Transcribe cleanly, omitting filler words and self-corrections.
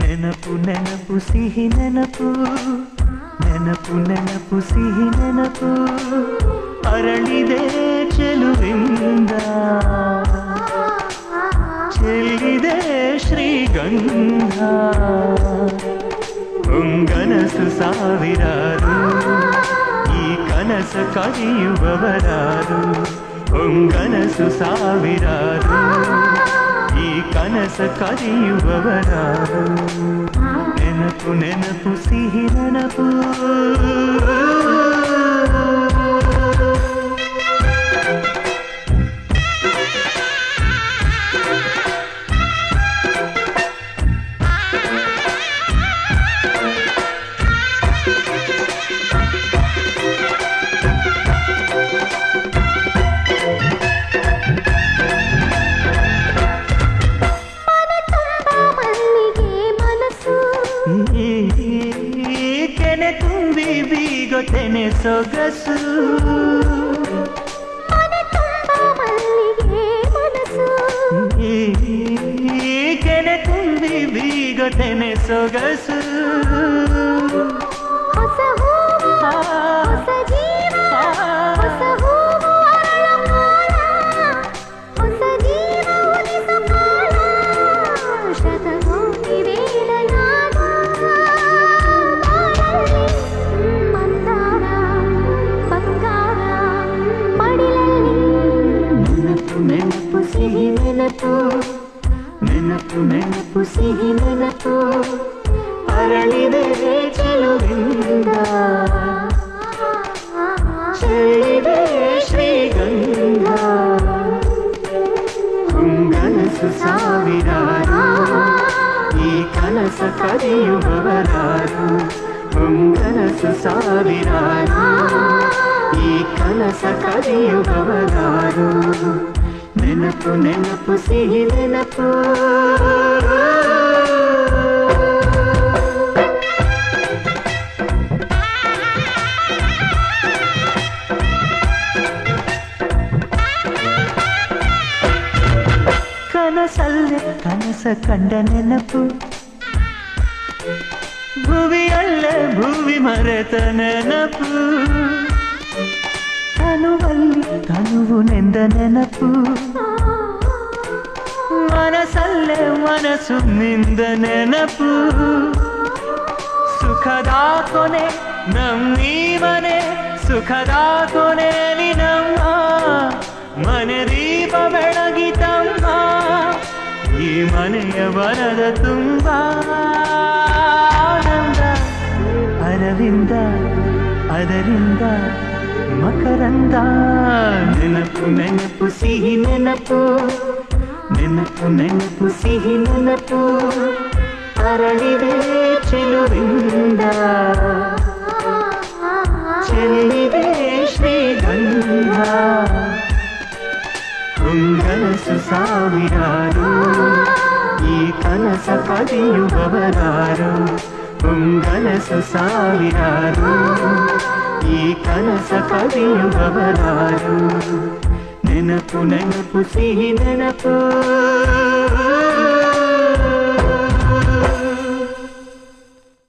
ನೆನಪು ನೆನಪು ಸಿಹಿ ನೆನಪು, ನೆನಪು ನೆನಪು ಸಿಹಿ ನೆನಪು, ಅರಳಿದೆ ಚೆಲುವಿಂದ, ಚೆಲ್ಲಿದೆ ಶ್ರೀಗಂಧ. ಹೊಂಗನಸು ಸಾವಿರಾರು, ಈ ಕನಸ ಕರೆಯುವವರಾರು. ಹೊಂಗನಸು ಸಾವಿರಾರು, ಈ ಕನಸ ಕರೆಯುವವರಾರು. ನೆನಪು ನೆನಪು ಸಿಹಿ ನೆನಪು. ಕೆನೆ ತುಂಬಿ ಬೀಗೊತೆನೆ ಸೊಗಸು, ಕೆನೆ ತುಂಬಿ ಬೀಗೊತೆನೆ ಸೊಗಸು. ನೆನಪು ಸಿಹಿ ನೆನಪು, ನೆನಪು ನೆನಪು ಸಿಹಿ ನೆನಪು, ಅರಳಿದೆ ಚೆಲುವಿಂದ, ಚೆಲ್ಲಿದೆ ಶ್ರೀಗಂಧ. ಹೊಂಗನಸು ಸಾವಿರಾರು, ಈ ಕನಸ ಕರೆಯುವವರಾರು. ಹೊಂಗನಸು ಸಾವಿರಾರು, ಈ ಕನಸ ಕರೆಯುವವರಾರು. ನೆನಪು ನೆನಪು ಸಿಹಿ ನೆನಪು. ಕನಸಲ್ಲೇ ಕನಸ ಕಂಡ ನೆನಪು, ಭುವಿಯಲ್ಲೇ ಭುವಿ ಮರೆತ ನೆನಪು. ತನುವಲ್ಲಿ ತನುವು ನೆಂದ ನೆನಪು, ಮನಸಲ್ಲೇ ಮನಸ್ಸು ನಿಂದ ನೆನಪು. ಸುಖದ ಕೊನೆ ನಮ್ಮೀ ಮನೆ, ಸುಖದ ಕೊನೆಯಲ್ಲಿ ನಮ್ಮ ಮನೆ ದೀಪ ಬೆಳಗಿತಮ್ಮ. ಈ ಮನೆಯ ವರದ ತುಂಬ ಆನಂದ, ಅರವಿಂದ ಅದರಿಂದ ಮಕರಂದ. ನೆನಪು ನೆನಪು ಸಿಹಿ ನೆನಪು, ನೆನಪು ನೆನಪು ಸಿಹಿ ನೆನಪು, ಅರಳಿದೆ ಚೆಲುವಿಂದ, ಚೆಲ್ಲಿದೆ ಶ್ರೀಗಂಧ. ಹೊಂಗನಸು ಸಾವಿರಾರು, ಈ ಕನಸ ಕರೆಯುವವರಾರು. ಹೊಂಗನಸು ಸಾವಿರಾರು, ಈ ಕನಸ ಕರೆಯುವವರಾರು. ನೆನಪು ನೆನಪು ಸಿಹಿ ನೆನಪು.